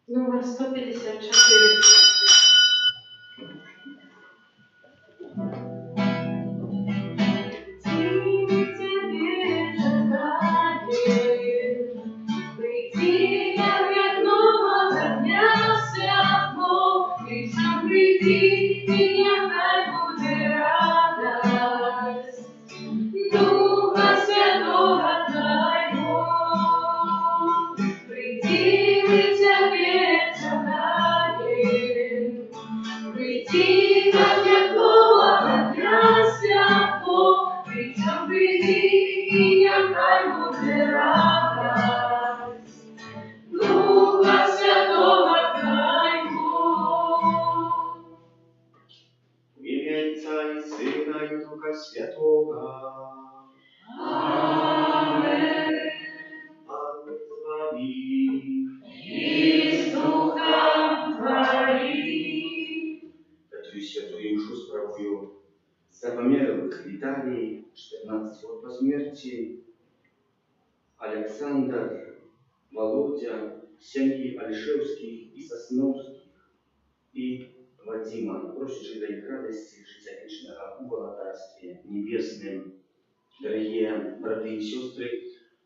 Номер 154. Приди, как нового дня святого, и все приди, и нехай будет радость Духа Святого Твоего. Приди, мы Тебе ожидаем, приди, как нового дня святого, и все приди, и нехай будет радость Духа Святого Твоего. В имя Отца и Сына и Духа Святого. Аминь. Пан с вами. И с Духом Твоим. Эту святую душу справую за померлых в Италии 14 год по смерти Александр, Володя, семьи Альшевских и Сосновских и Вадима, просит для их радости життя вечного у Володарстве Небесным. Дорогие браты и сестры,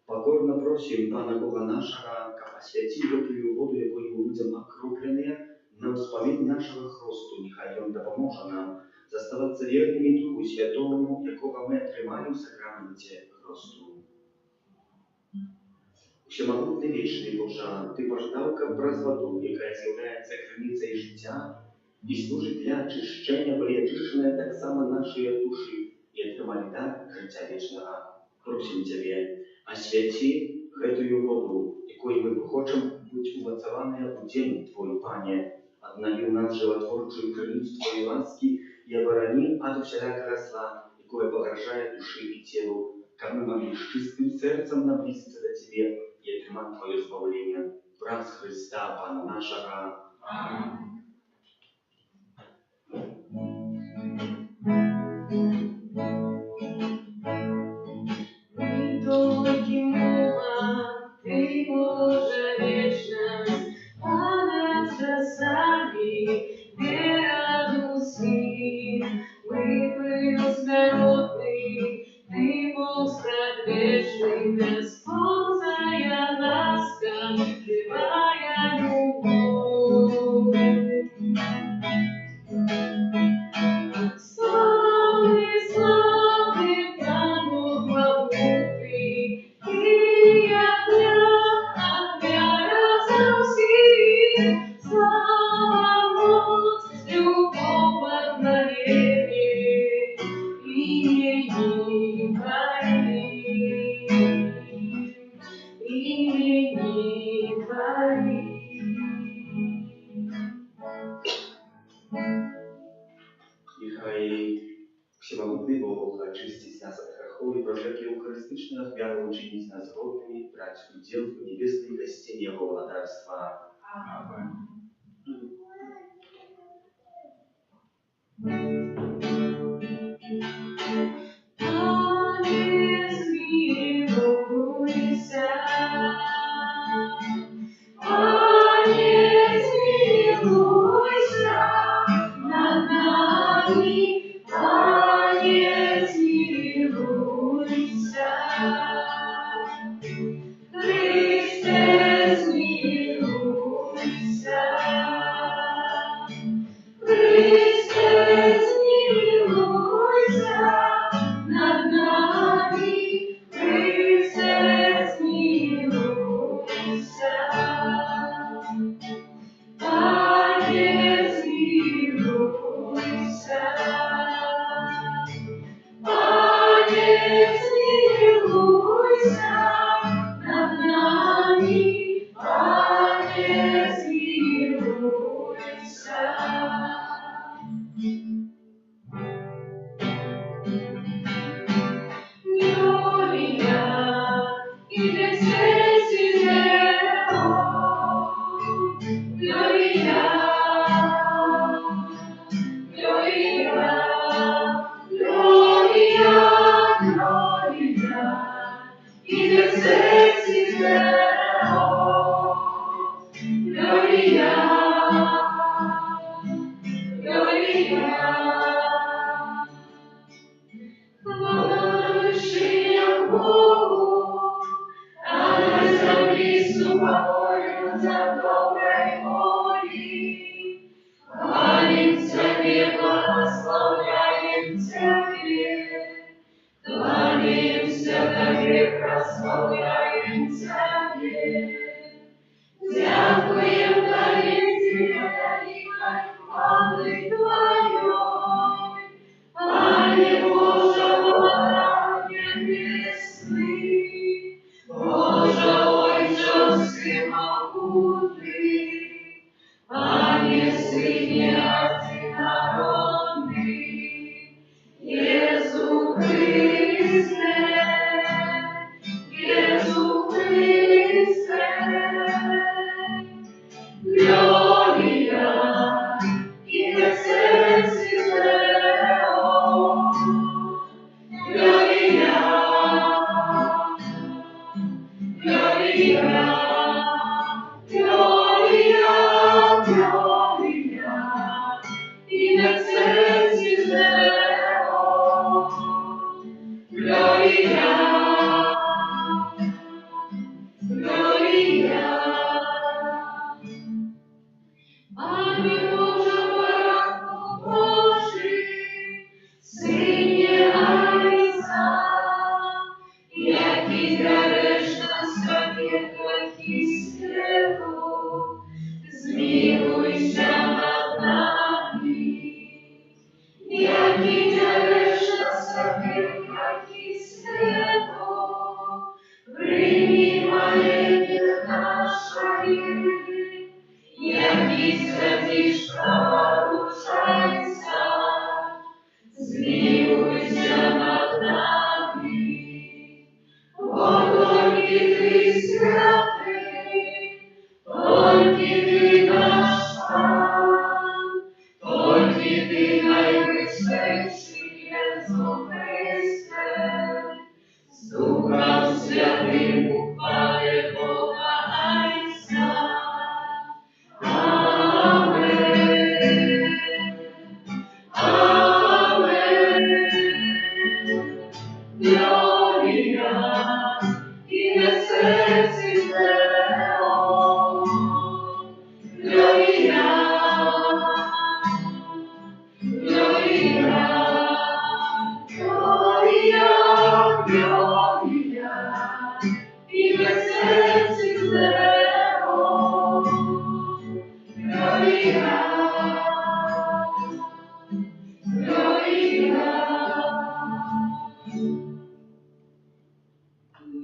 покорно просим Пана Бога нашего, как освятил эту воду, якою людям окропленные, на вспомин нашего хросту, нехай Он допоможе нам заставаться верными Духу Святому, якого мы отримаем в сакраменте хросту. Всемогутний вічний Божа, Ти пождав праз воду, яка з'являється криницею життя і служить для очищення, бо очищені так само наші душі і отримали дар життя вічного. Просим Тебе, освяти эту воду, якою ми хочемо бути умацовані у день Твой, Пане, обнови нас животворчую крыницу Твоей ласки и оборони от всякого зла, якое погрожает души и телу, как мы могли с чистым сердцем наблизиться до Тебе и отримать Твое избавление. Брат Христа, Пана нашего. Аминь. Ты, Боже, вечность, память сами, вера души, выплыл смертный, Ты, Бог предвечный, бесползая ласка, живая любовь. Славный Пан Бог могутный, и от мира совсем, слава, мощь, любовь, мгновение, имени Твоим. Нехай всемогутний Бог очистить нас от грехов и прожег евхаристичную ахвяру учинить нас годными брать удел в небесной гостине Его владарства. Аминь. Христе, смилуйся.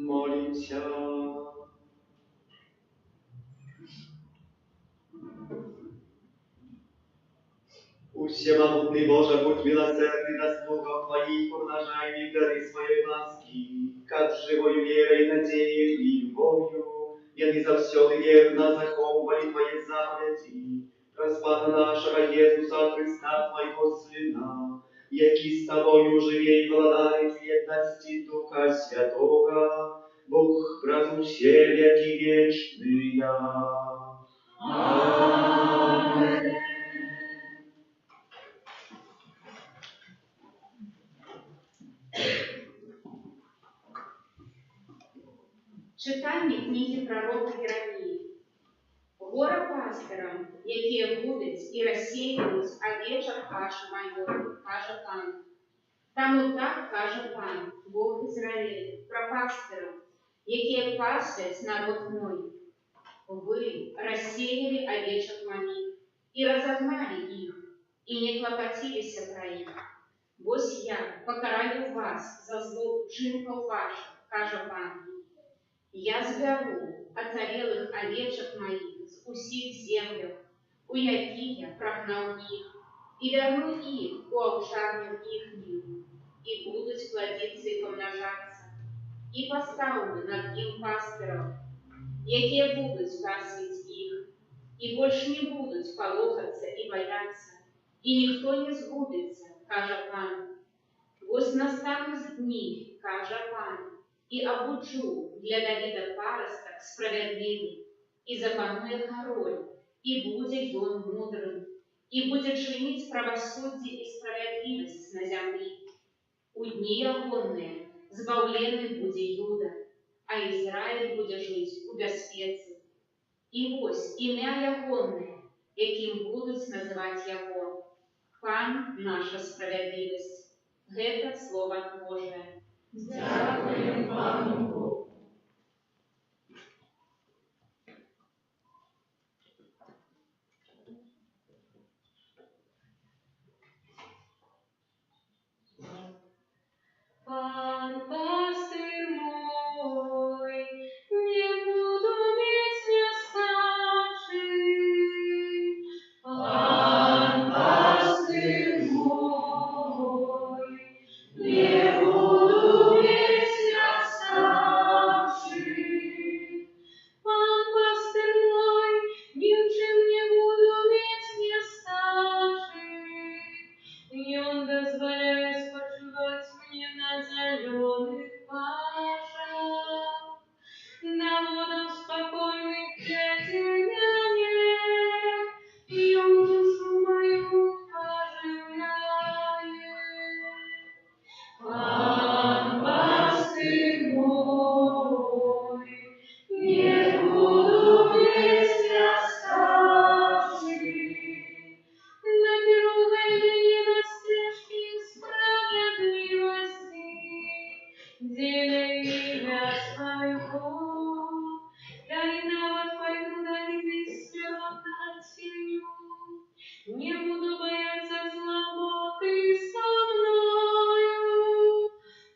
Молимся. Всемогутный Боже, будь милосердный на слугах Твоих, умножай в них дары своей ласки, как живою верой, надеей и любовью, и они завсёды верно заховывали Твои заповеди, распада нашего Иисуса Христа, Твоего Сына, який с Тобою живе и владает в едности Духа Святого, Бог разусе веки вечные. Аминь. Читання книги пророка Єремії. Гора пастирам, які будуть і розсіюють овечок вашу мою, каже Пан. Тому так каже Пан, Бог Ізраїль, про пастирам, які пастять народ мой. Вы рассеяли овечек моих и разогнали их, и не клопотились про их. Вось я покараю вас за зло вчинков ваших, каже Пан. Я зберу оцарелых овечек моих з усіх землях, у які я прогнав їх, і верну їх у овчарню їхню, і будуть плодитися і помножатися, і поставлю над їм пастирів, які будуть пасвіть їх, і більш не будуть полохатися і бояться, і ніхто не згубиться, каже Пан. Ось настануть дні, каже Пан, і обуджу для Давида паросток справедливий, і запанує король, і буде ён мудрим, и будет женить правосудие и справедливость на земле. У дни ягонные збавленный буде Юда, а Израиль будет жить у бяспецы. И вось имя ягонное, яким будут называть Яго. Пан наша справедливость. Это Слово Божие. Дякуємо Пану Богу. Пан пастырь мой, не буду иметь неоставший. Пан пастырь мой, не буду иметь неоставший. Пан пастырь мой, ничем не буду иметь неоставший. И он дозволяет спочивать мне на зеленых пашах, на водах спокойных течениях, и он душу мою оживляет. Пан пастырь мой, не буду иметь неоставший. На первой линии стежки справедливости, деля имя своего, я и навод пойду на небесах над тенью, не буду бояться зла, бо ты со мною,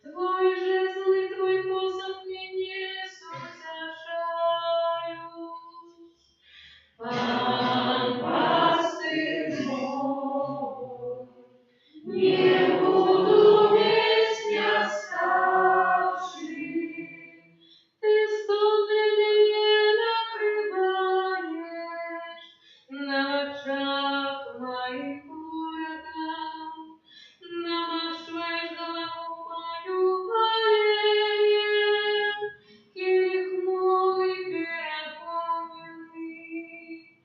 твой жезл и твой посох меня утешают. Пан пастырь мой, не буду иметь неоставший. Ты стол для меня накрываешь на очах моих городах, намашиваешь голову мою олеем, келих мой переполненный.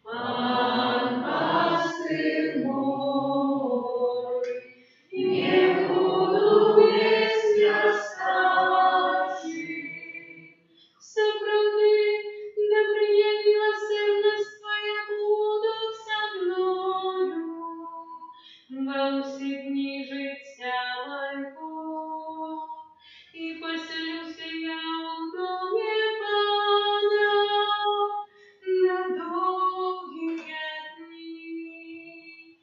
Пан пастырь мой, не буду иметь неоставший. Сохрани, да принять милосердность Твоя будут со мною во все дни життя моего, и поселюся я у доме Пана на долгие дни.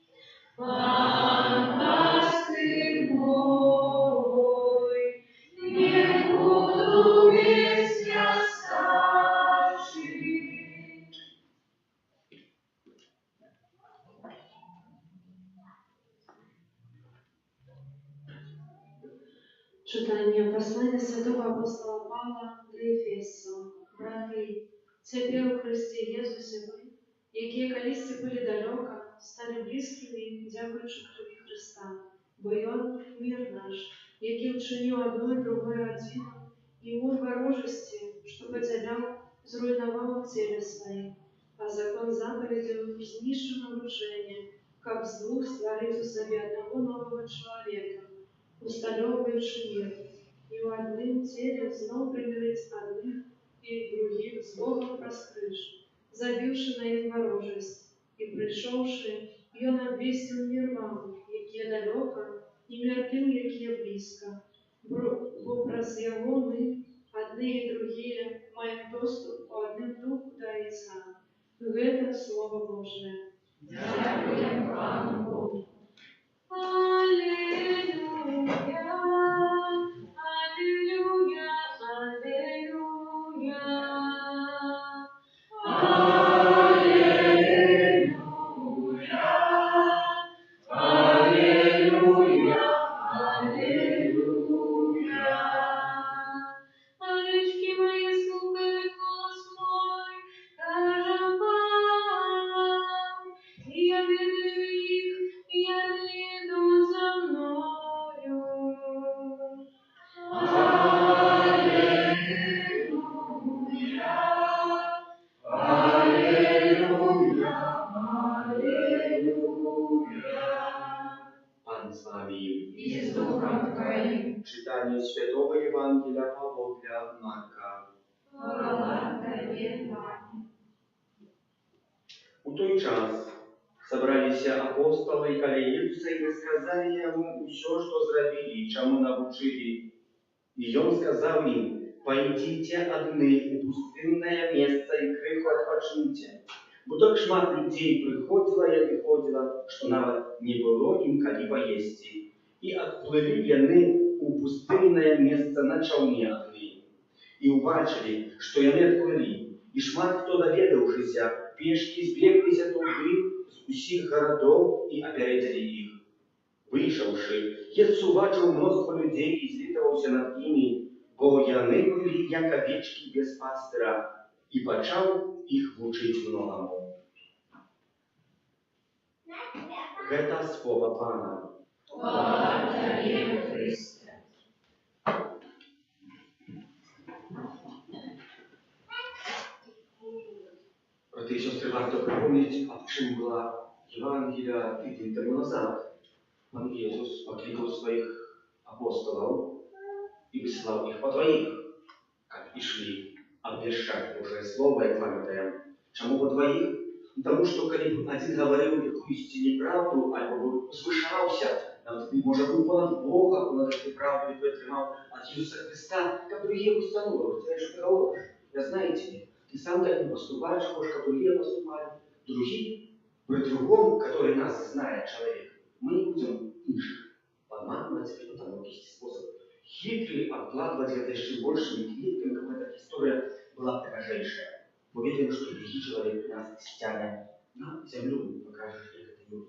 Пан пастырь мой, не буду иметь неоставший. Читання послання святого апостола Павла до Ефесу. Брати, тепер у Христі Єсусі ви, які колись були далеко, стали близькими, дякуючи крові Христа, бо Он мир наш, який вчинив одно і другое один, и Он ворожести, что потерял, зруйновал в теле своем, а закон заповедью знищив нарушение, как с двух створить у себе одного нового человека, усталевывающий мир, и в одном теле снова примирить одних и других с Богом раскрывши, забивши на их ворожесть, и пришедши, и Он обвестил мир вам, якие далеко, и мир тем, якие близко. Бо праз Его мы, одни и другие, маем доступ по одним Духу до Отца. Это Слово Божие. Дякуємо Пану Богу. Аллилуйя, аллилуйя, аллилуйя. Аллилуйя, аллилуйя. Овечки мои слухают голос мой, кажем вам, и я веду читание Святого Евангелия Павла Марка. Хвала Тебе, Пане. У той час собралися апостолы и калеюцца и рассказали ему все, что зробили, чему научили. И он сказал им: «Пойдите одни в пустынное место и крыху отпочните». Бо так шмат людей приходило и відходило, что навіть не было им коли поесть. И отплыли яны у пустынное место на чаўне одни. И убачили, что яны отплыли. И шмат хто доведавшийся, пешки збеглися туды з усіх городов и опередили их. Вышавши, Jesús убачил множество людей и злитывался над ними, бо яны были як овечки без пастыра, и почал их учить многому. Это слово Пана. Хвала Тебе, Христе. Брати і сестри, варто припомнити, а в чим була Євангелія тиждень тому назад. Пан Ісус покликав своїх апостолів и высылал их по двоих, как и шли обвещать Божие Слово и памятаем. Чему по двоих? Потому что, когда один говорил какую-то неправду, або возвышался, может быть, понад Бога, понад этой правдой, притримал от Иисуса Христа, как другие установили. Ты знаешь, что ты говоришь? Я знаю тебе. Ты сам так не поступаешь, хочешь, как другие поступали. Другие, при другом, который нас знает человек, мы не будем их подманывать, или там какие-то способы хитрый, обкладывать это еще большими клетками, какая-то история была дрожайшая. Мы видим, что другие человек нас стянет на землю, покажешь, как это есть.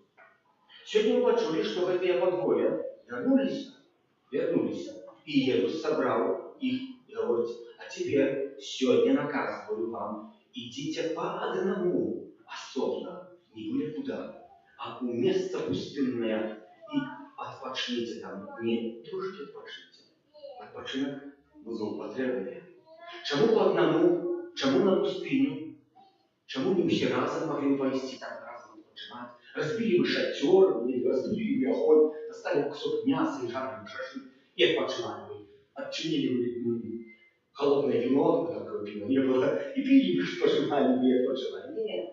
Сегодня мы почули, что эти подвое вернулись. И Иисус собрал их и говорит: а теперь сегодня наказываю вам, идите по одному, особенно, не были куда, а у места пустынное, и отпочните там, не дружите, отпочните. Отпочинок злоупотребный. Чему по одному, чему на пустыню, чему не все разом могли повести там разом отпочивать. Разбили бы шатер, разбили бы огонь, достали кусок мяса и жарили шашлык и отпочивали бы. Отчинили бы холодное вино, такое пива не было, и пили бы, что желали бы, и отпочивали. Нет.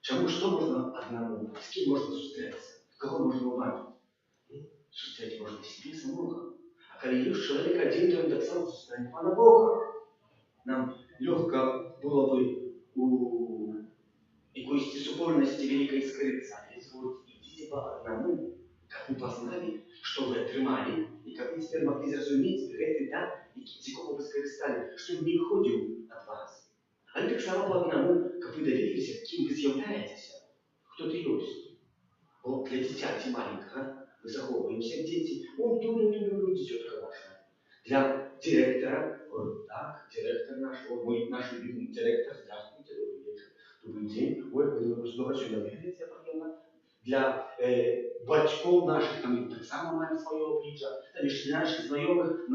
Чему что можно одному? С кем можно встретиться? Кого можно убавить? Встретить можно себе самого. А когда есть человек один, то он так сам встретит Пана Бога. Нам легко было бы у якоїсь супольності великої скрыться. Если вот идите по одному, как вы познали, что вы отримали, и как вы теперь могли зразуметь, гэты да, з якого ви скористали, что він не виходив от вас. А так само по одному, как вы доверились, кем вы з'являетесь, кто ты есть. Бо для дитяти маленького мы заховываемся, дети, он думает, идет хорошо. Для директора, вот так, директор наш, вот наш любимый директор, здравствуйте, добрый вечер, добрый день, ой, вы снова сюда выглядите приемно. Для батьков наших, там так само маємо своє обличчя, там і наших знайомих, в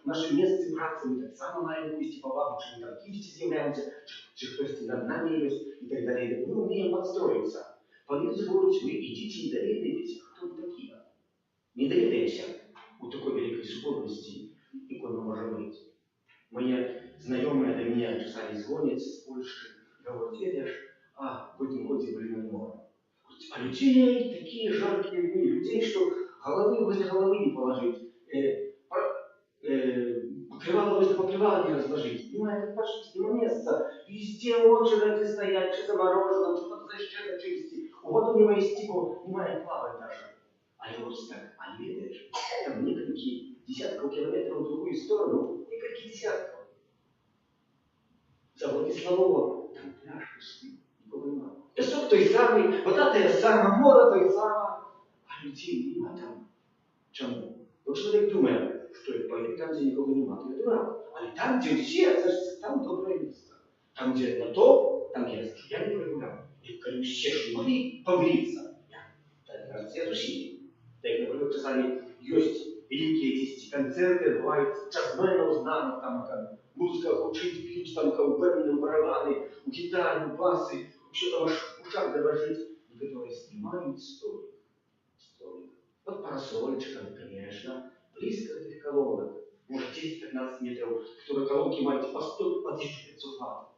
нашому місці праці ми так само маємо якусь повагу, чи ми там кимось з'являємося, чи хтось над нами є, і так далі. Ми вміємо підстроїтися. Пан Ісус говорить: ви ідіть і довідайтеся, хто ви такі. Не довідаємося у такой великой супольности, какой мы можем быть. Мои знакомые до меня часами звонят с Польши, говорят: видишь, в этом годе были на море. А людей такие жаркие дни, людей, что головы возле головы не положить, покрывало возле покрывала не разложить. Понимаете, как пошли на место, везде очереди стоять, что заморожено, что-то за чистить. У воду не войти, не мает плавать даже. А я говорю так: а не видишь, там несколько десятков километров в другую сторону, несколько десятков. За Владиславова там пляж пустый, никого нема. Песок той самый, вода та сама, море той саме, а людей нема там. Чому? Бо чоловік думає, що я пойду там, де нікого нема, то я дурак. Але там, де всі, там добре місце. Там, де на то, там я скажу, я не прогуляв. І коли всі ж могли побриться, так кажется, я душі. Так, например, часами есть великие эти концерты, бывает джазменов знаных, там музыка учить, пьют там колберны, барабаны, гитары, басы, все там аж в ушах дрожит, и которые снимают столик. Под парасольчиком, конечно, близко от их колонок. может 10-15 метров, которые колонки мають по 100, по 1500 ватт.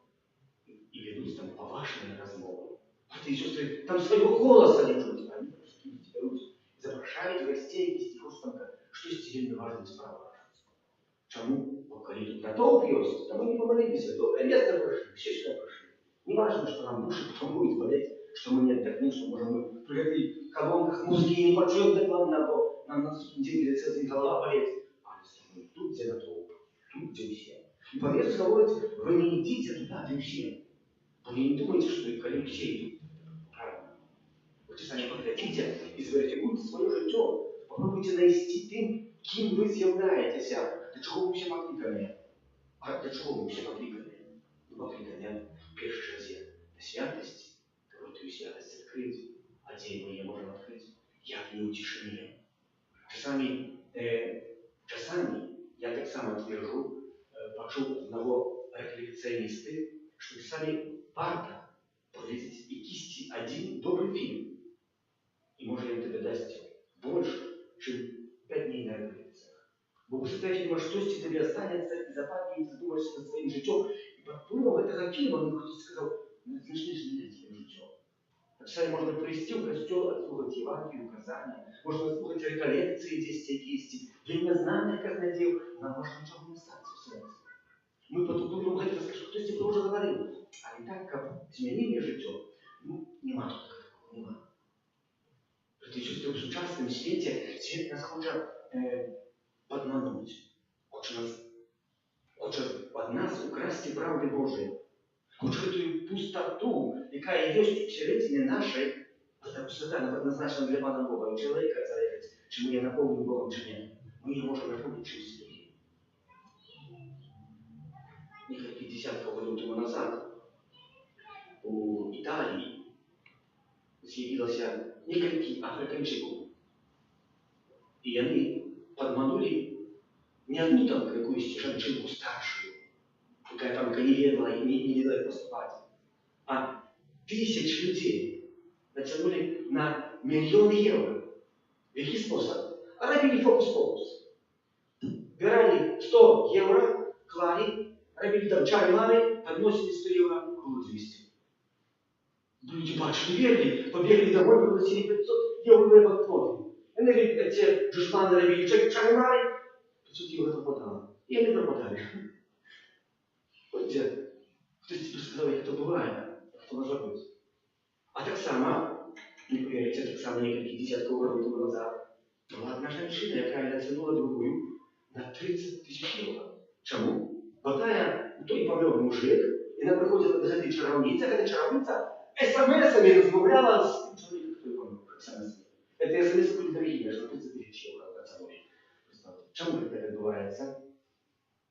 И ведут там поважные разговоры. Братья и сестры, там своего голоса не чуть, они просто берут, запрошают гостей, якісь просто что тебе не важно справа. Чому? Бо коли тут натовп есть, то мы не помолились, доброе место прошли, все сюда прошли. Не важно, что нам души потом будет болеть, что мы не отдохнем, что можем мы при этой колонках музыки не почуем докладно, бо нам на наступный день будет целый день голова болеть. А если мы тут, где натовп, тут, где все. И Пан Иисус говорит, вы не идите туда, где все. Вы не думайте, что и коли все идут. Правильно. Ви самі поглядите і зверифікуйте своє життя. Попробуйте знайти тим, ким ви з'являєтеся, для чого ви всі покликані. А для чого ви всі покликані? Ви покликані в першій черзі на святість, яку ту святість відкрити, а де ми її можемо відкрити, як не у тишині. Часами я так само твержу, почув одного рефлексіоністи, що часами варто поглядеть и кисти один добрый фильм. И может он тебе даст больше, чем 5 дней на рефлексиях. Бо после этого фильма что тебе останется, и запомни, задумаешься над своим життем. И под впливом этого фильма он кто-то сказал, ну это начнешь менять своим життем. Написали, можно привести в костел, отслухать Евангелие, указания, можно слухать реколлекции здесь якісті. Я не знаю, как надею, нам может ничего не статься в сердце. Мы под впливом этого скажем, кто тебе уже говорил. А не так, как змінив життя, ну, нема тут такого, нема. Проте, що в сучасному світі світ нас хоче подмануть, хоче від нас украсти правди Божої. Хоче ту пустоту, яка є всередині нашої, це пустота назначена для Пана Бога, і чоловіка заявить, чи ми є наповнені Богом, чи ні. Ми її можемо наповнити через людей. Несколько десятков годов тому назад у Італії з'явилося некалькі африканчиків. І вони подманули не одну там какую-то женщинку старшую, какая там не ведала и не ведала поступать, а тысяч людей натянули на миллион евро. В який способ? Робили фокус-фокус. Брали 100 евро, клали, робили там чай-лары, подносили 100 евро, кругло 200. Люди бачили, верили, побегали домой, попросили 500 евро на банкноты. Они эти жушманы робили чай-лары, 500 евро пропадало. И они пропадали. Вот где. Хтось тебе сказав, як це буває, хто може бути. А так само, не повірите, так само некілька десятків років тому назад, була одна женщина, яка натягнула другую на 30 тисяч євро. Чому? Бо той помер мужик, і вона приходила до цієї чаровниці, а ця чаровниця СМС-ами розмовляла з тим чоловіком, хто помер. Це СМС будуть дорогі, аж на 30 тисяч євро натягнули. Чому це відбувається?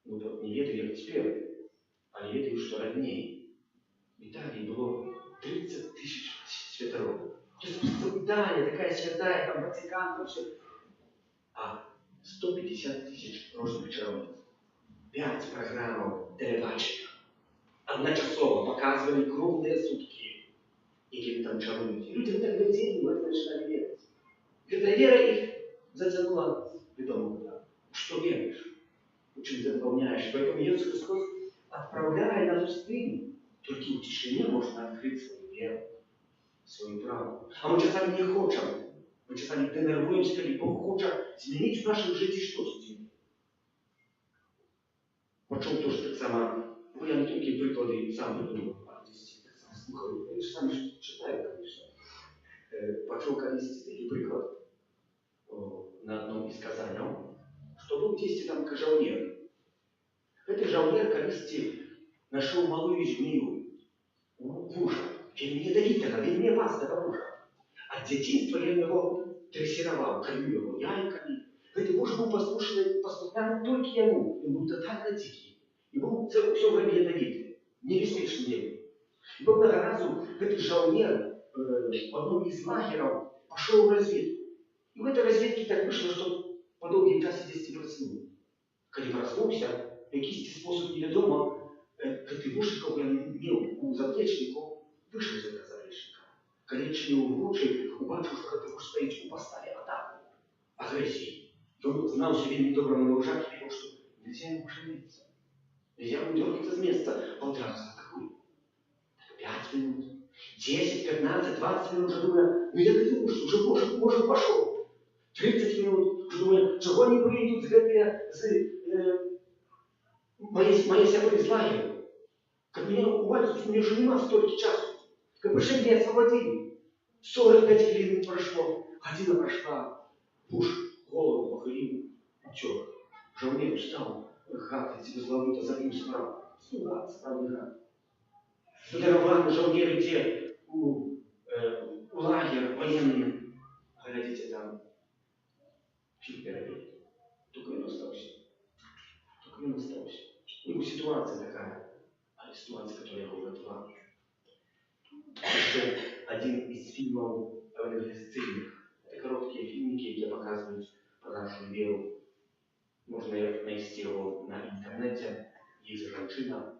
Ну, вот не ведаю, як тепер, а ведаю, що роднее. В Италии было 30 тысяч святоров. То есть Италия такая святая, там Ватикан, там все. А 150 тысяч рожных чаровниц. 5 программ телебачения. Одночасово показывали круглые сутки. И там чаруют. Люди в это глядели, в это начинали верить. Эта вера их затянула ведомо куда. Что веришь? Чем ты наполняешь. Поэтому Иисус Христос, отправляя на пустыню, только в тишине можно открыть свою веру, свою правду. А мы часами не хочем. Мы часами денервуемся, коли Бог хочет змінити в нашем житті щось змінити. Почув теж так само, бо я не тільки приклади сам придумав, а десь так само слухаю. Я ж сам читаю, звісно. Почув колись такий приклад на одном із казанням, что был здесь там жаулер. Этот жаулер колись нашел малую змею мужа, вельми ядовитого, вельми опасного мужа. От детства я его дрессировал, кормил его яйками. Этот муж был послушный только ему, он был тотально дикий. И был все время ядовитый, небеспечный демон. И был много разу этот жаулер в одном из лагеров пошел в разведку. И в этой разведке так вышло, что по долгим часу здесь не проснул. Когда проснулся, якийсь спосіб невідомо, категушников я мел у заплечников, вышел из этого заплечника. Колечный урочий убачил, что категуш стоит у поставе атаку, агрессии. Он знал, что вельми доброму на ужах, и видел, что нельзя ему шевелиться. Нельзя ему дергаться с места, а он сразу атакует. 5 минут, 10, 15, 20 минут, уже думаю, ну я думаю, что уже может пошел. 30 минут, вже думаю, чого не прийдуть мои сябры из лагеря. Как меня уволили, что у меня уже нема столько часу. Как бы шесть меня освободили. 45 хвилин прошло, година прошла. Муж голову похилил. Чё, жовнір встал, гад, я тебе зловлю, то забью справа. Суваться, правда, гад. Здорованы жовніры те у лагерь военный. Глядите там. Фиг только он остался. Только он остался. У него ситуация такая, а ситуация, которая его вратила. Еще один из фильмов сценных. Это короткие фильмики, где показывают про нашу веру. Можно найти его на интернете. Есть женщина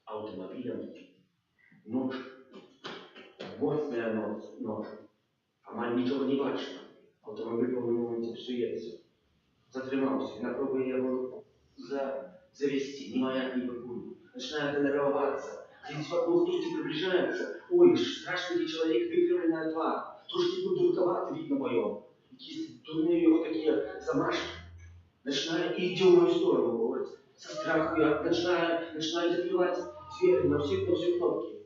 автомобилем. Ночь. Мощная ночь. А мать ничего не бачила. Автомобиль, по-моему, псуется. Затримался. Она пробует его завести. Не моя не выходит. Начинает нервоваться. Здесь вокруг кто-то приближается. Ой, страшный человек, выкривленная тварь. Трошки придурковато видно моем. Какие-то дурные вот такие замашки. Начинаю и идти в мою сторону, говорит. Со страху я начинаю закрывать двери на все кнопки.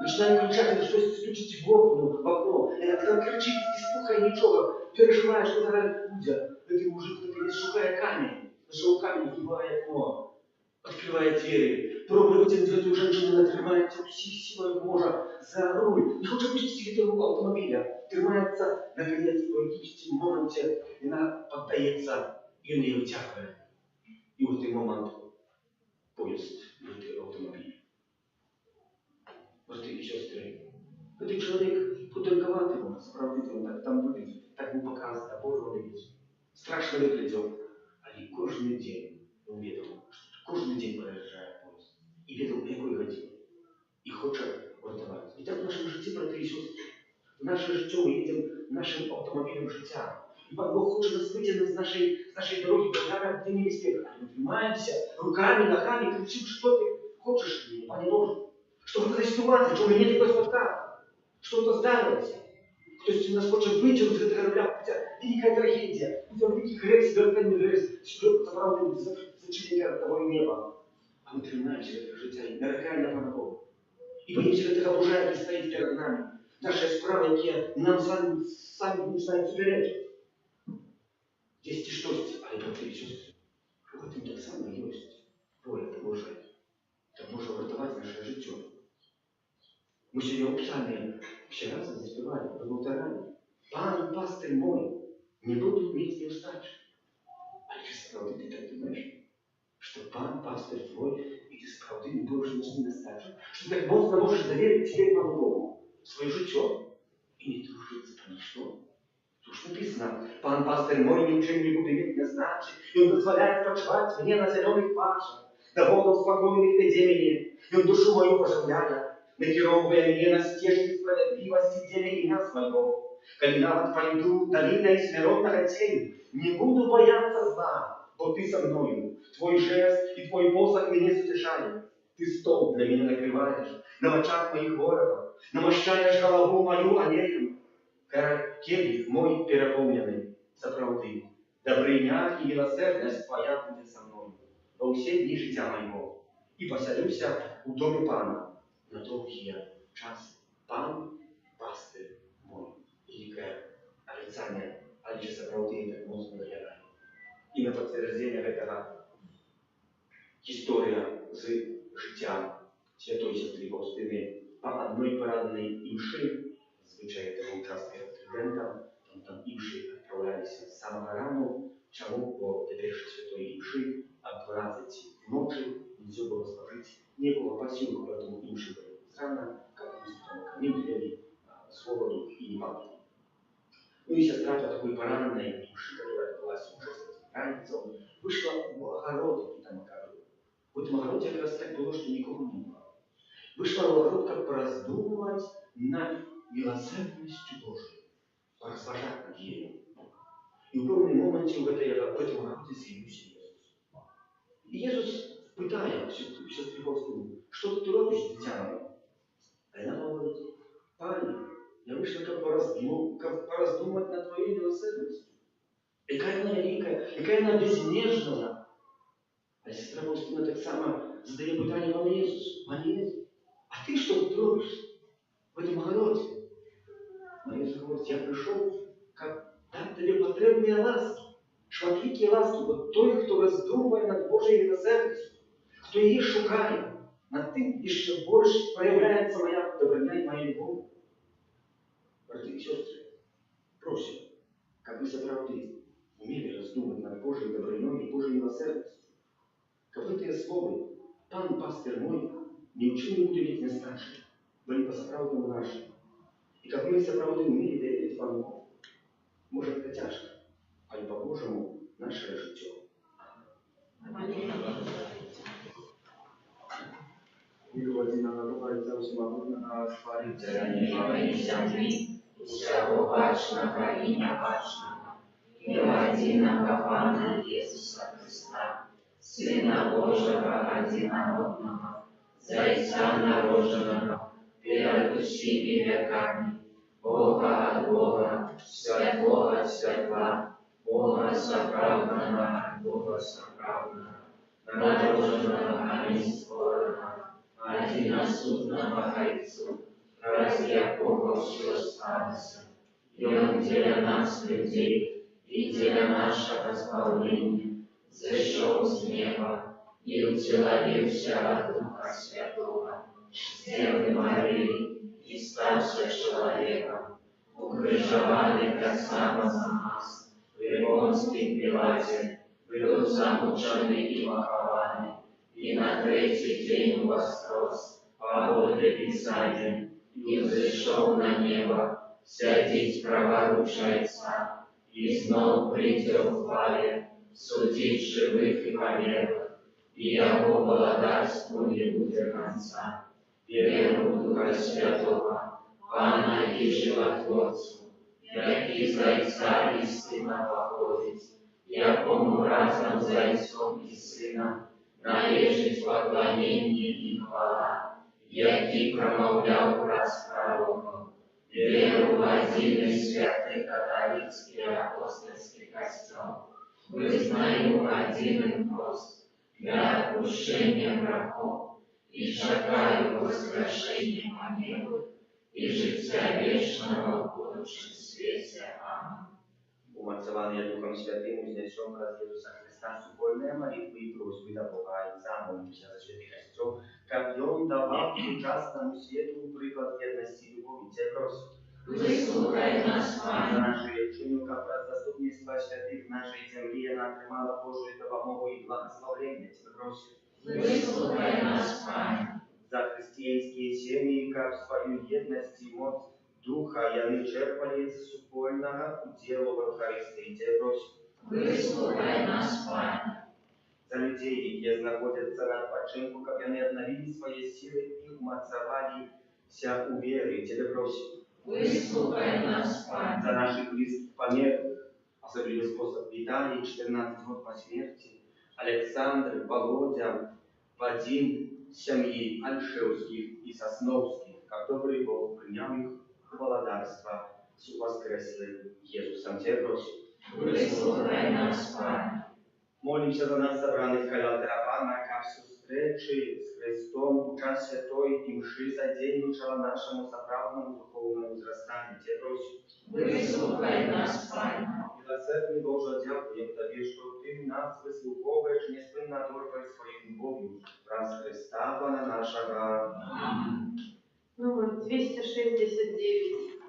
Начинаю кричать, это что стучите в окно. Это там кричит, испуха ничего. Переживаю, что зараз буде. Этот мужик наконец шукая камень. Нашел камень, вбивая окно. Открывает двери. Пробует вытянуть эту женщину, натримается всей силой мужа за руль. Не хочет пустить этого автомобиля. Тримается, наконец, в якимсь моменте, и она поддается, и он ее вытягивает. И в этот момент поезд в автомобиль. Братья и сестры, этот человек подорговатый он, справді он так там выглядит, так був показан, а Боже виглядить. Страшно выглядел, але кожен день он ведал, что кожен день проезжает поезд. И ведал, в якої годині. И хочет врятувати. И так в нашем житті, братья и сестры, в наше життя мы едем нашим автомобилем життя. И Бог хочет нас вытянуть с нашей дороги, когда где небеспека. А мы тримаемся руками, ногами, кричим, что ты хочешь от меня, Пане Боже. Что в этой ситуации, что у меня такой спадка, что-то здарилось. Хтось нас хоче витягнути з корабля, хоча велика трагедія, це великий грех, смертельний грех, що заправди зачинення того неба. А ми тримаємося від життя і нарікаємо на Пана Бога. І боїмося від того Божа, який стоїть перед нами. Наші справи, які нам самі не знають суперечити. Є щось, але брати і сестри, в цьому так само є воля Божа. Так може врятувати наше життя. Мы сегодня в псалме все разом заспевали, повторяли. Пан, пастырь мой, не буду иметь неустачи. А чи справді ты так думаешь, что Пан, пастырь твой, и ты справді не будешь нести нестачи? Что ты так мощно можешь доверить теперь Пану Богу, свое житё, и не тружиться по ничто? Уж написано, Пан, пастырь мой, ничем не буду иметь нестачи, и Он позволяет почивать мне на зеленых пашах, до водов спокойных эпидемии, и Он душу мою поживляет. Накіровує мене на стежки справедливості для ім'я свого. Коли навіть пойду долиною смиренного тени, не буду бояться зла, бо ты со мною. Твой жест и твой посох меня затешают. Ты стол для меня накрываешь, на очах моих ворогов, намощаешь голову мою олеем. Келих мой переполненный, соправды, добриня и милосердность твоя будет со мною во все дни життя моего. И поселюся у доме Пана на довгий час. Пан, пастир мой. І яке обіцяння, але чи справді так моцно виглядає. І на підтвердження этого історія з життя святої сестри Фаустини по одной парадной имши, звичай этого участка студента, там имши отправлялись с самого рану, чему по теперешней святой имши от 12 ночи нельзя было сложить, не было посилку, поэтому имши были странно, как они были с холоду и не могли. Ну и сестра по такой парадной имши, которая отбылась уже с ранницу, вышла в огород, и там огород. В этом огороде как раз так было, что никого не было. Вышла в огород, как пораздумывать над милосердностью Божией, поразважать над ею. И в певном моменте в этом огороде з'явився Иисус. І Єсус питає сестрі Фаустину, що ти робиш, дитя моє? А вона говорить, Пане, я вийшла пораздумать над твоей милосердностью. Какая она великая, какая она безнежная. А сестра Фаустина так само задає питання вам Єсусу. Пане Єсус, а ти що тут робиш в этом огороді? А Єсус говорить, я прийшов, как дать тобі потрібні ласки, шватлікі ласки, бо той, хто роздумує над Божою милосердністю, хто її шукає, над тим, і ще більше проявляється моя доброта і моя любов. Брати и сестры, просим, как вы соправды умели раздумать над Божьей добротой и Божьей милосердностью. Как бы те словы, Пан пастырь мой, ни в чем не буду ведь не страшен, были по соправдному нашему. И как мы соправды умели доверить Пану Богу, может это тяжко, а и по-божьему наше житие. Миловать на Бога всемогутного, Створителя неба и земли, всего башного и небашного, и единого Пана Иисуса Христа, Сына Божьего одинородного, Зайца народженного, перед всеми веками, Бога от Бога, святого от светла, Бога соправданного от Бога соправданного, народженного, а не створенного, одиносудного Отцу, разве Бога все сталося, и Он для нас, людей, и для нашего спасения, зашел с неба и утеловился от Духа Святого, с Девы Марии, и ставший человеком, укрыжованный как само за нас, при Понтии Пилате, был замученный и похованный, и на третий день воскрес, по воле Писания, и взошел на небо, сядет праворуч Отца, и снова придет в славе, судить живых и померлых, и Его благодарству не будет конца. Веру в Духа Святого, Пана и Животворцу, який Зайца и Сына походит, якому разом Зайцом и Сыном належить поклонение и хвала, який промовлял раз пророком, веру в один и святый католический апостольский костел, вызнаю один и прост для отпущения грехов, и шагаю воскрешение помилуй, и життя вечного в будущем свете. Аминь. Умацование Духом Святым, узнесем раз Иисуса Христа, супольные молитвы и просьбы до Бога, и замолимся за святых костел, как Он давал ужасному свету приклад верности и любви. Те просим. Выслухай нас, Пане. За наше лечение, как раз заступництва святых нашей земли, она отримала Божию допомогу и благословение. Те просим. Выслухай нас, Пане. За христианские семьи, как свою едность и мощь Духа, яны черпали из супольного удела в Евхаристии. Те просим. Выслухай нас, Пане. За людей, які знаходяться на відпочинку, как яны обновили свои силы и умацовалися у вере. Тебе просим. Выслухай нас, Пане. За наших близких померлых, особливый способ Виталий, 14 год по смерти, Александр, Володя, Вадим, семьи Альшевских и Сосновских, как добрый Бог принял их в благодарство с воскресшим Иисусом. Тебе просим. Выслухай нас, Пане. Молимся за нас, собранных Калялтерапана, как встречи с Христом, час святой и мши задейничала нашему соправдному духовному возрастанию. Тебе просим. Выслухай нас, Пане. Милосердный Боже, дякуем Тебе, что Ты нас выслуховываешь неспынно дорогой своей любовью. Раз Христа, Пана нашего. Аминь. Номер 269.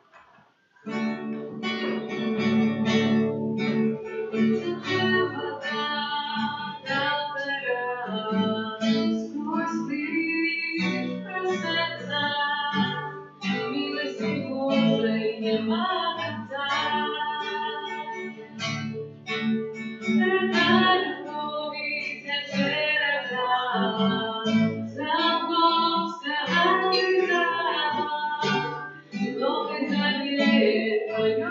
Твое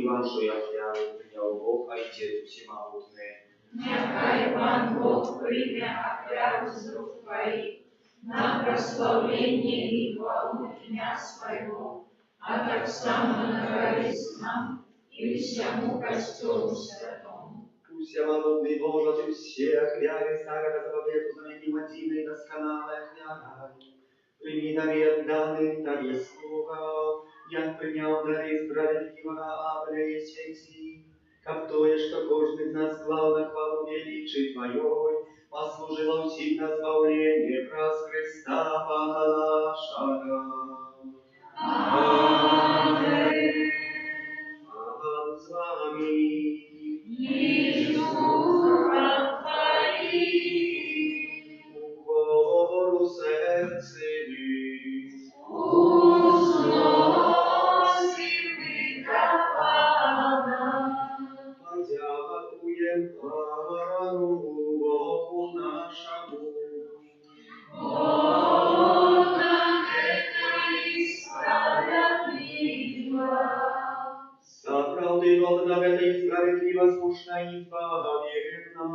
вашої офіари прийняв Бог, а й Дід всемогутний. Нехай Пан Бог прийме офяру з рук твоїх, на прославлення і хвалу ім'я Своего, а так само на користь нам и всему костелу святому. Всемогутный Боже, Ты всех вяре старого заповеду заменил один и досконалой вярой. Прими дары отданных Тебе слуга, я принял дары справедливого Авеля и святи, как то, что каждый из нас главно хвалу величий Твоей, послужило всегда избавление праз Христа Пана нашего. Аминь. Пан с вами. И с духом Твоим. Укору серцеві. Узносим мы до Пана. Подякуєм Пану Богу нашому. Бога нехай справедливо. Заправди одна и справедлива, скучна и избавительна,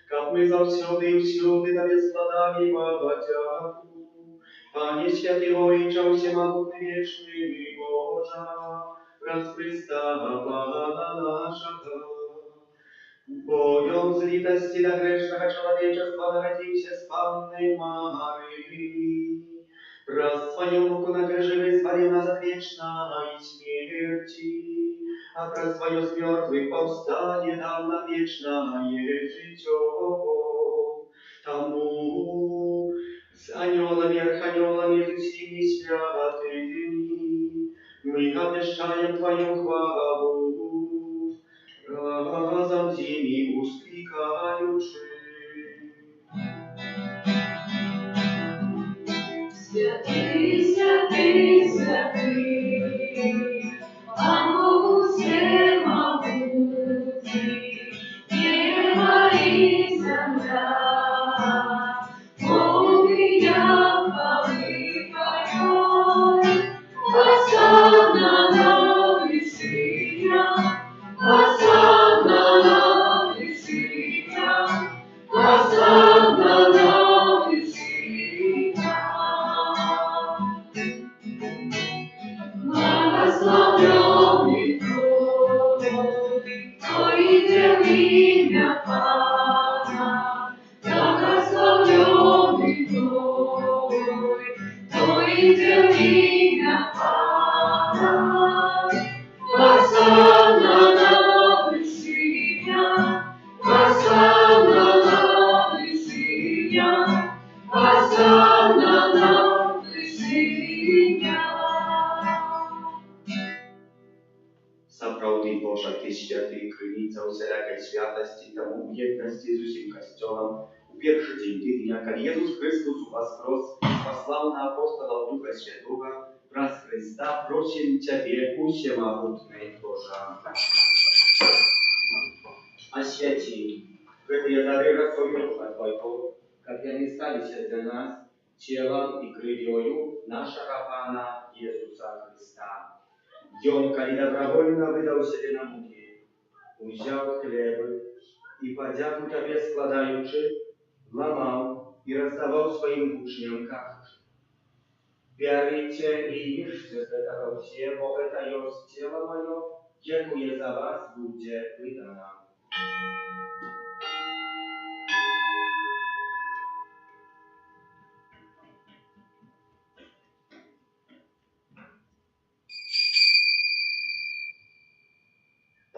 как мы завсюди и всюди Тебе складали подяку. Пане святый воинча, всемогутный вечный Божа, раз Христа Пана нашего. Богом злитости до грешного человечества народился с Панной Марии. Раз свою руку на крыже избавил нас от вечной смерти, а про свое с мертвых повстание дал нам вечное житье. Тому с анgelами, архангелами, с всеми святыми мы обещаем Твою хвалу, разом с ними ускликаючи. Святый, святый, святый, Пан Бог всемогутний, небо и земля, полные хвалы Твоей. Осанна на высинях, осанна на высинях, осанна на высинях. Благословенный Твой идет имя Пана, благословенный Твой идет имя Пана. Осанна на высинях, осанна на высинях, осанна на высинях. Сапраўды Божа, Ты святы, крыніца усялякай святасці, таму ў єднасці з усім касцёлам у першы дзень тыдня, калі Езус Христос уваскрос, паслаў на апосталаў Духа Святога, праз Христа просім Цябе, усемагутны Божа. Освяти гэтыя дары росою Духа Твайго, каб яны сталіся для нас целом і крывёю нашага Пана Езуса Христа. Ён, калі добровольно выдаў сябе на мукі, узяў хлебы і падзяку Табе складаючы, ламаў і раздаваў сваім вучням, кажучы: «Бярыце і ешце з гэтага ўсе, бо гэта ёсць цела маё, якое за вас будзе выдана».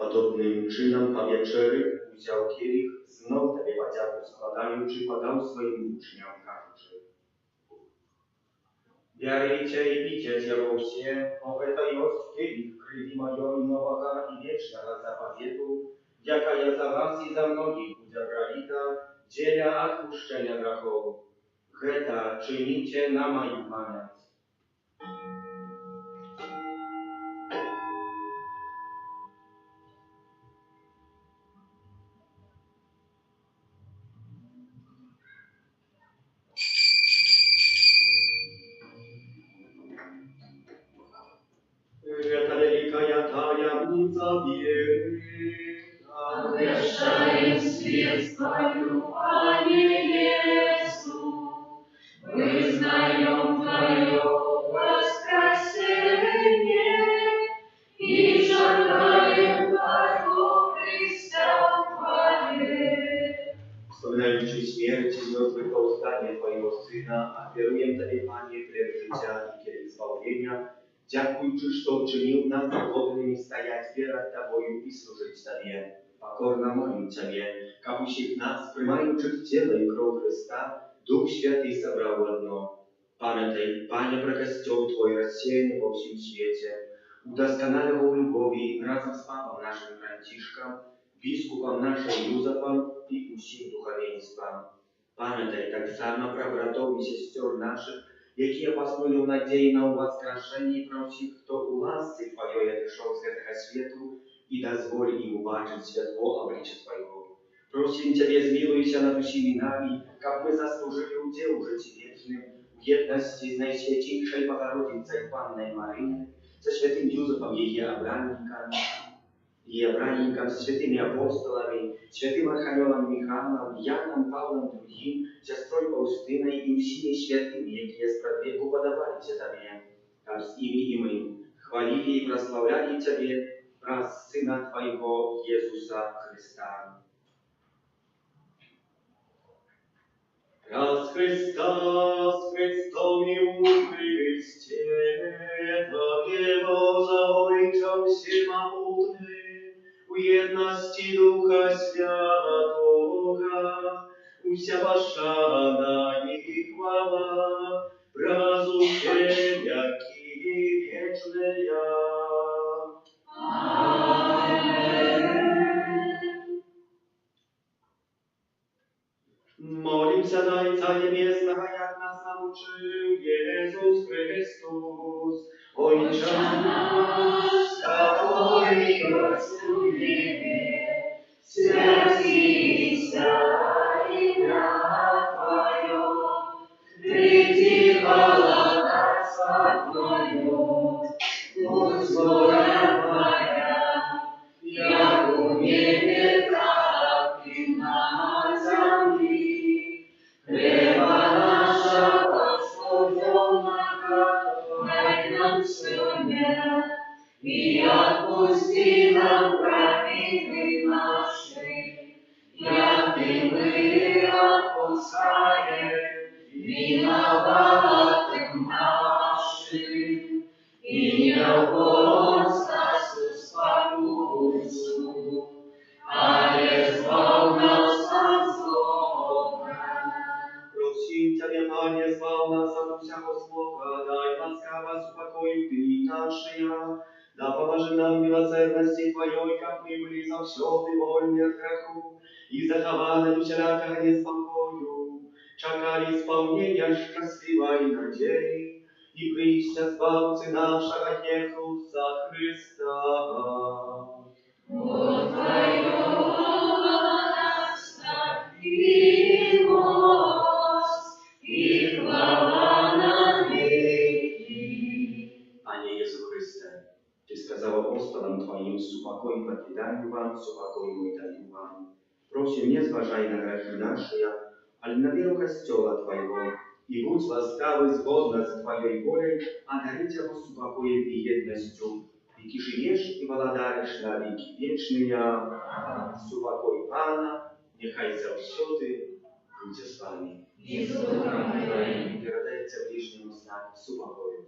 Podobnym czynom po wieczery wziął kielich, znów Tobie podziaku składający, podał swoim uczniom, każuczy: «Bierajcie i pijcie z jego wsie, bo to jest kielich krwi mojej nowego i wiecznego zapawietu, jaka ja za was i za mnogich będzie prolita, dzieля odpuszczenia grzechów. Geta czynicie na moją pamięć». Это великая тайна, Солнца веры. Обращаем свет Твою, Пане Иисус, вызнаем Твое воскресение и шагаем Твоего Христа в хвале. Вспоминаючи смерть и мертвых повстание Твоего Сына, оферуем Тебе, Пане, хлеб життя и келих избавления, дякуючи, что учинил нас годными стоять перед Тобою и служить Тебе. Покорно молим Тебе, как всех нас, приймаючих тело и кровь Христа, Дух Святый собрал в одно. Памятай, Пане, про костел Твой, рассеянный во всем свете, удосконали его в любови разом с Папом нашим Франтишком, biskupom naszym Józefom i усім духовенством. Пам'ятай так само про братов и сестер наших, які поснули в надії на воскрешення, про всіх, хто у ласці Твоєї прийшов з этого світу, и дозволь им убачить святого обличия Твоего. Просим Тебе, змилуйся над усіми нами, как мы заслужили удел жить вечным, в едности с Наисвятейшей Богородицей Панной Марией, со святым Юзефом ее обранником, со святыми апостолами, святым Архангелом Михаилом, Яном, Павлом другим, сестрой Фаустиной и всеми святыми, які спрадвеку подавались Тебе, как с ими и мы хвалили и прославляли Тебе, раз Сына Твоего Иисуса Христа. Раз Христа с Христом и Христе, Твое Божа всемогутный, у едности Духа Святого, уся пошана и хвала, разумения вечная. Молимся на Отца Небесного, як нас научил Иисус Христос. Отче наш, святой Господь, святися имя Твое, приди царство Твое, будь воля Твоя, як у небе, так и на земле. Хлеба нашего насущного дай нам сегодня, и отпусти нам провины наши, як и мы отпускаем виноватым нашим, и не вводь нас в искушение, а избавь нас от злого. Просим Тебя, Пане, избавь нас от всякого злого, дай ласкаво успокоить дни наши, да поможи нам милосердности Твоей, как мы были завсёды вольны от греху, и захованы от всякого неспокою, чакали исполнения счастливой надеи, и прийся Збавцы нашего Иисуса Христа. Вот Твое настави мост, и хвала навеки. Panie Jezu Chryste, Ty сказал апостолам Твоим, супокой покидаю вам, супокой мой даю вам. Просим, не зважай на грехи наши, але на веру Костела Твоего, и будь ласкавый сгодно с Твоей волей, одарить его супокоем и едностью, и Ты живешь и владаешь на веки вечные. Супокой Пана, нехай завсёды буде с вами. И с Духом Твоим. Передайте ближнему знак супокою.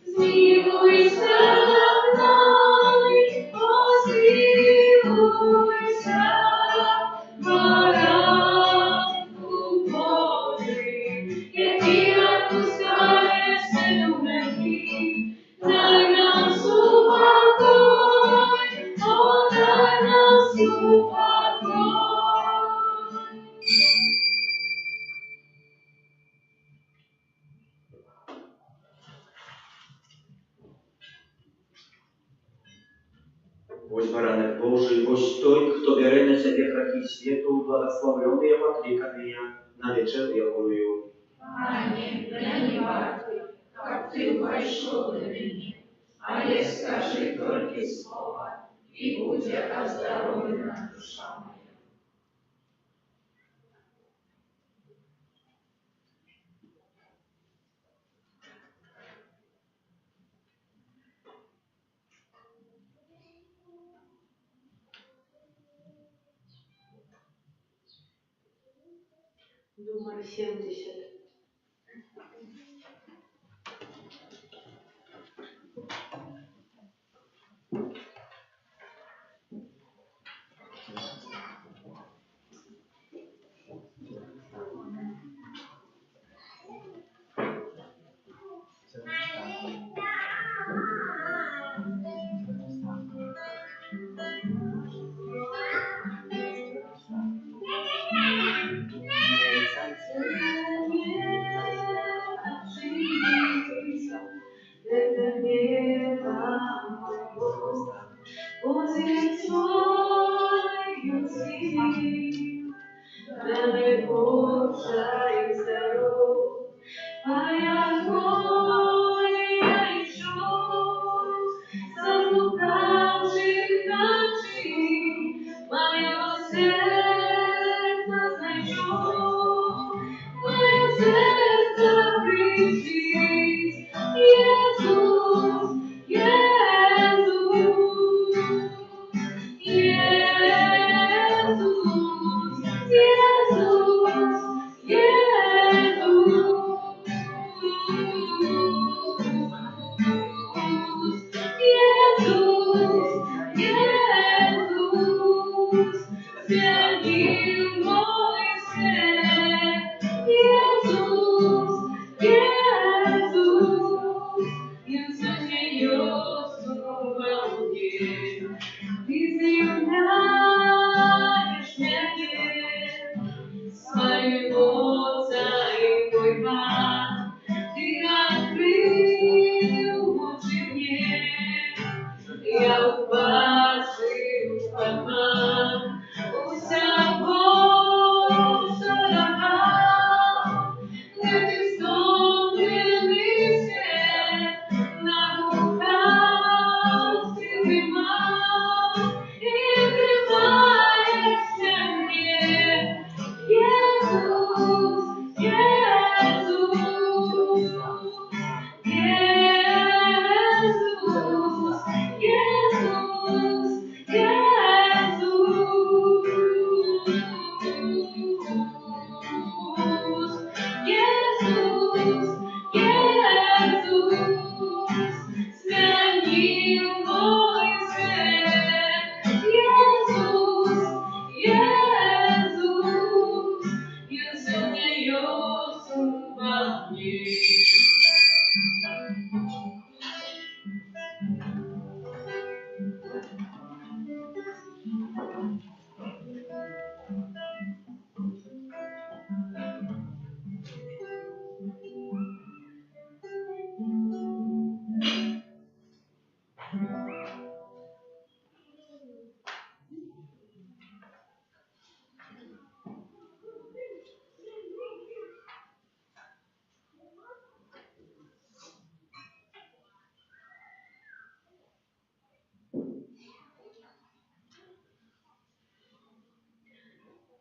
Змилуйся над нами, крахи свету, благословленные покликанные на вечер великую. Пане, я не варты, как ты вошел до меня, а я скажи только слово, и будь оздоровлена душа моя. Номер 70.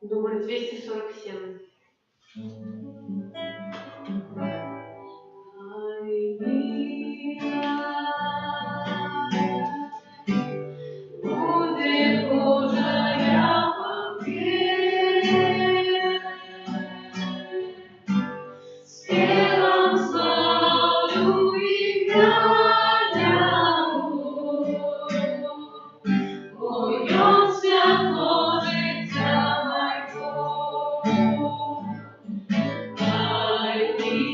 Номер 247. I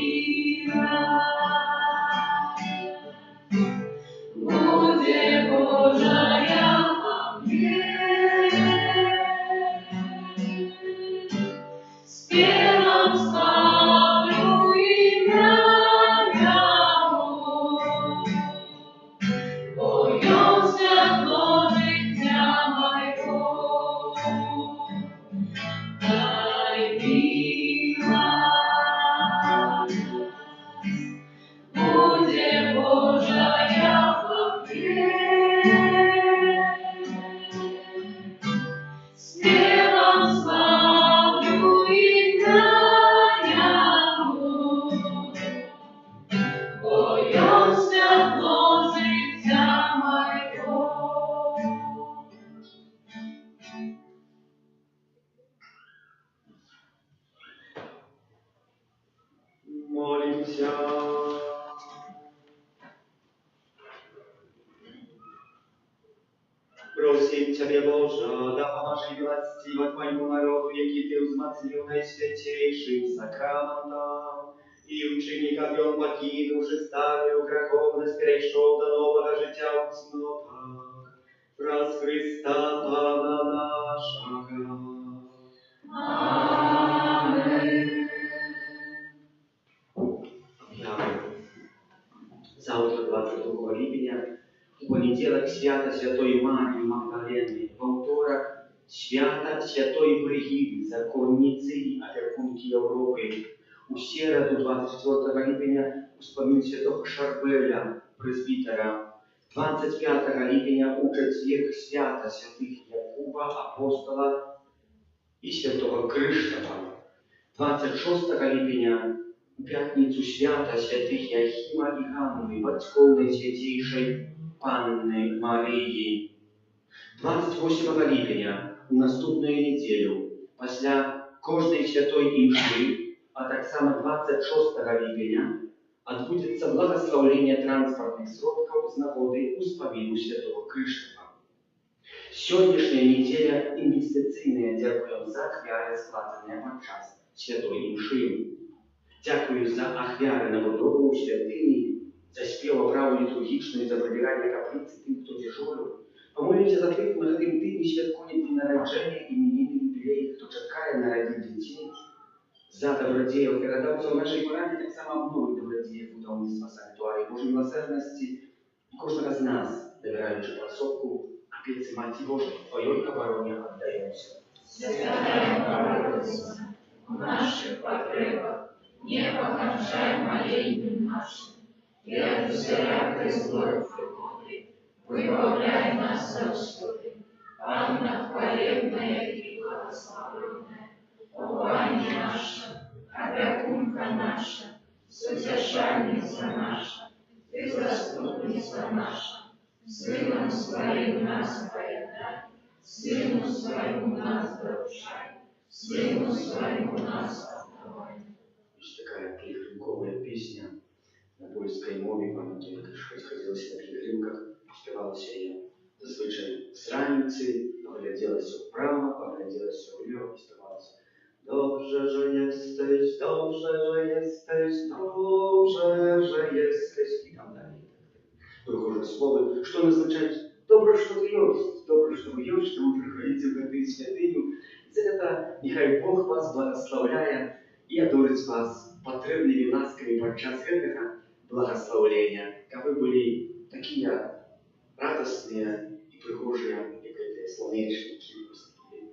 Twojemu narodu, jaki Ty wzmocnił najświęciejszym sakramentem i uczyni, aby on покинул старую греховность, перешел до нового життя в цнотах. Раз Христа Пана нашого. Amen. Завтра, 22 липня, в понеділок свято Святої Марії Магдалени, во второк свято Святої Бригіди, законниці і опікунки Європи. У середу, 24 липня, успомин святого Шарбеля, презбітера. 25 липня у четверг свято святих Якуба, апостола і святого Криштофа. 26 липня у п'ятницю свята святих Яхіма і Ганни, батьков Найсвятейшої Панни Марії. 28 липня у наступну неділю, після кожної святої імши, а так само 26 липня, відбудеться благословення транспортних сродків з нагоди успомину святого Криштофа. Сьогоднішня неділя інвестиційна, дякую за ахвяри, складені під час святої імши. Дякую за ахвяри на будову святині, за співу праву літургічну і за прибирання каплиці тим, хто дежурив. Помолімося за тих, на яким тижні святкують дні народження, іменини, юбілеї, хто чекає народити дітей. За добродіїв передавців в нашій пораді так само обновить добродіїв будівництва санктуарії Божої милосердності і кожного з нас, довіраючи пособку, опеці Матері Божої, Твоєї обороні віддаємося. Святая Богородица, в наших потребах не погоршай молением нашим, и от всякой злой приходы выбавляй нас, Господи, Анна хвалебная и благословенная, упование наше, опекунка наша, сутешальница наша, Ты заступница наша, Сыном Своим нас поедай, Сыну Своему нас поручай, Сыну Своему нас отдавай. Есть такая пилигримковая песня на польской мове, пам'ятаю, як ходилася на пилигримках, співалася я зазвичай зранці, погляділася вправо, погляділася вліво і співалася. Dobrze, że jesteś, dobrze, że jesteś, dobrze, że jesteś. I tam dalej. Прихожі слово, що не означає добре, що ти єсть, добре, що ви єсть, що ви приходите в эту святиню. За это нехай Бог вас благословляє і одурить вас потрібними ласками під час этого благословления, как вы были такие радостные и прихожие, как эти солнечники,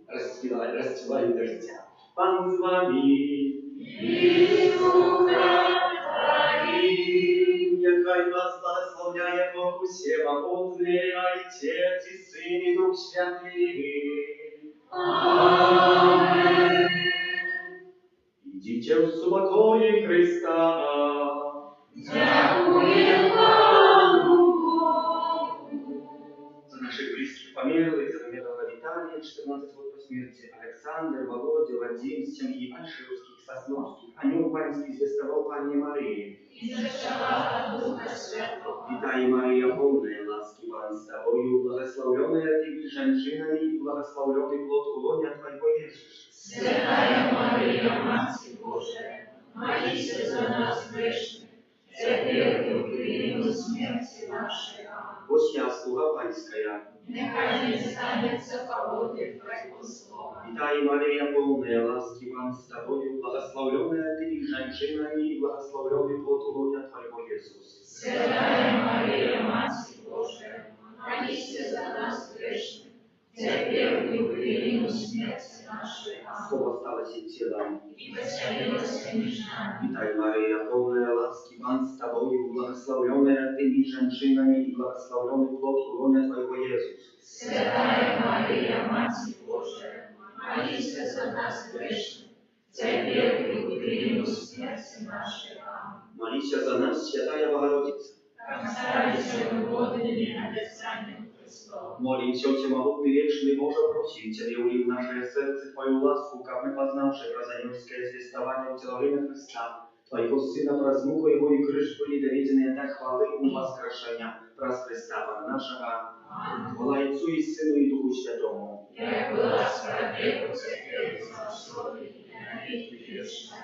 расцвели дождя. Пан з вами, И духа твоим, нехай вас благословляє Бог усемогутний, Отец и Сын и Дух Святый. Амен. Идите в спокое Христа. Дякуємо Богу. За наших близких померлых, за померлого Виталия, 14 год по смерти, Александр, Володя, Вадим, семьи Альшевских, Сосновских, Анюк Панский звестовал Панне Марии. И зачала от Духа Святого. Витай, Мария, полная ласки, Пан с тобою, благословленная ты женщинами, и благословленный плод лоня Твоего Иисус. Святая Мария, Матерь Божия, молись за нас грешных, теперь и в годину смерти нашей. Аминь. Ось я, слуга Панская. Нехай не станется погоды Твоего слова. Витай, Мария, полная ласки, Пан с тобою, благословленная ты женщинами, и благословленный плод лоня Твоего Иисус. Святая Мария, Матерь Божия, молись за нас грешных, теперь и в годину смерти нашей. Аминь. Слово сталось и телом. И поселилась между нами. Витай, Мария, полная ласки, Пан с тобою, благословленная ты женщинами, и благословленный плод лоня Твоего Иисус. Святая Мария, Матерь Божия, молись за нас грешных, теперь и в годину смерти нашей. Аминь. Молись за нас, Святая Богородица. Как старайся угодными обещаниям Христова. Молимся, всемогутный, вечный Боже, просим Тебя, ули в наше сердце Твою ласку, как мы, познавшие прозаемское звествование утеловления Христа, Твоего Сына, прозмуку Его и крыш были доведены до хвалы и воскрешения праз Христа Бога нашего. Хвала Отцу и Сыну и Духу Святому. як була справедливо церкви злослові на віки вічні.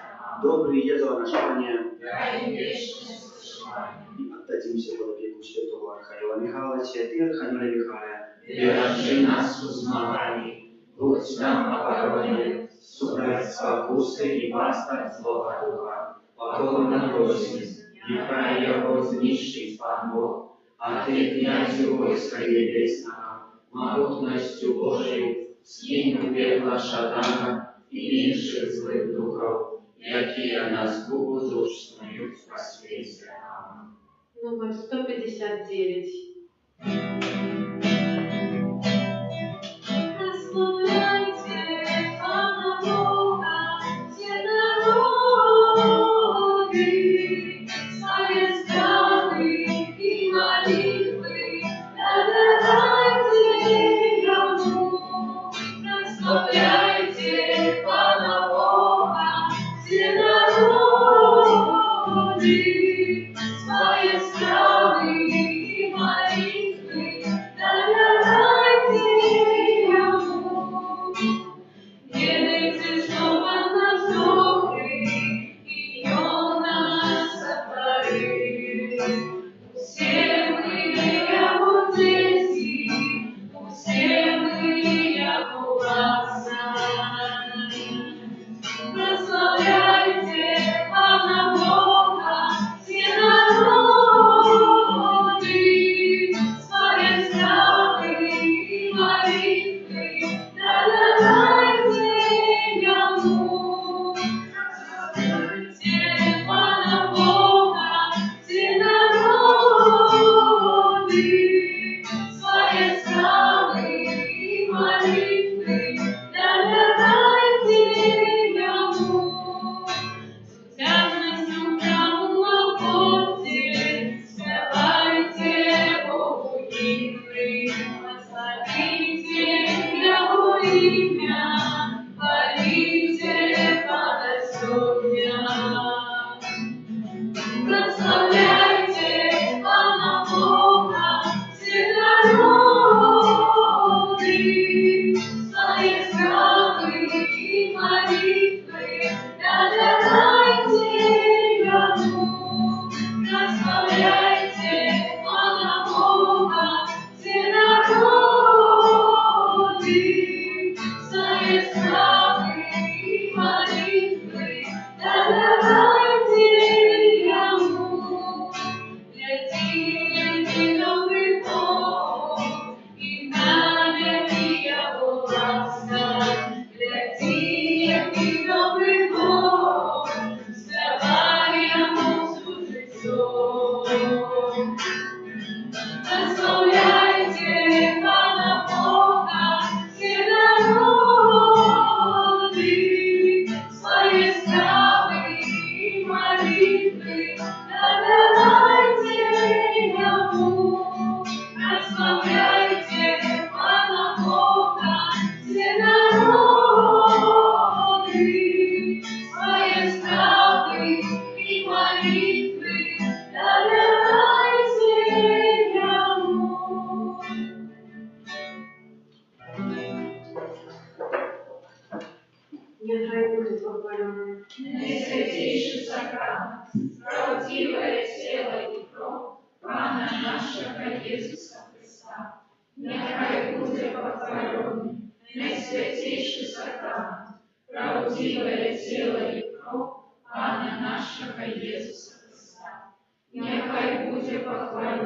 Добрый Езо наш Пане, Дай вічне спочивання. и отдадимся под опеку святого Архангела Михаила, святый Архангеле Михаиле, Бережи нас у змаганні, будь нам обороною, супроть спокуси і пастор Злого Духа, покой нам просим, нехай його знищить Пан Бог, а ти, князю войска небесного, могутністю Божою, скинь у пекла Шатана і інших злих духов, які нас будучною по світі. Амінь. Номер 159. Прославляйте Пана Бога, все народы, свои славы и молитвы, отдавайте Ему. Прославляйте Пана Бога, все народы, свои славы и молитвы, отдавайте Ему. Ведайте, что Он нас добрый, и Он нас сотворил. Все мы Его дети, все мы Его глаза. Прославляйте Пана Бога, все народы, свои славы и молитвы, отдавайте Ему. Прославляйте Пана Бога, все народы, свои славы и молитвы, отдавайте Ему. Святостью храму Голгофе, спевайте Богу гимны, прославите Его имя, хвалите подостойно. Прославляйте Пана Бога, все народы, свои славы и молитвы, отдавайте Ему. Прославляйте Пана Бога, все народы, свои славы и молитвы, отдавайте Ему. Лети, добрый Бог, и навеки Его ласка. Лети, добрый Бог, спевай Ему життя. Прославляйте Пана Бога, все народы, свои славы и молитвы, отдавайте Ему. Прославляйте Пана Бога, все народы, свои славы и молитвы, отдавайте Ему. Нехай буде похвалений. Найсвятейший сакрамент, правдивое тело и кровь Пана нашего Иисуса Христа, нехай будет похваленный. Найсвятейший сакрамент, правдивое тело и кровь Пана нашего Иисуса Христа, нехай будет похваленный.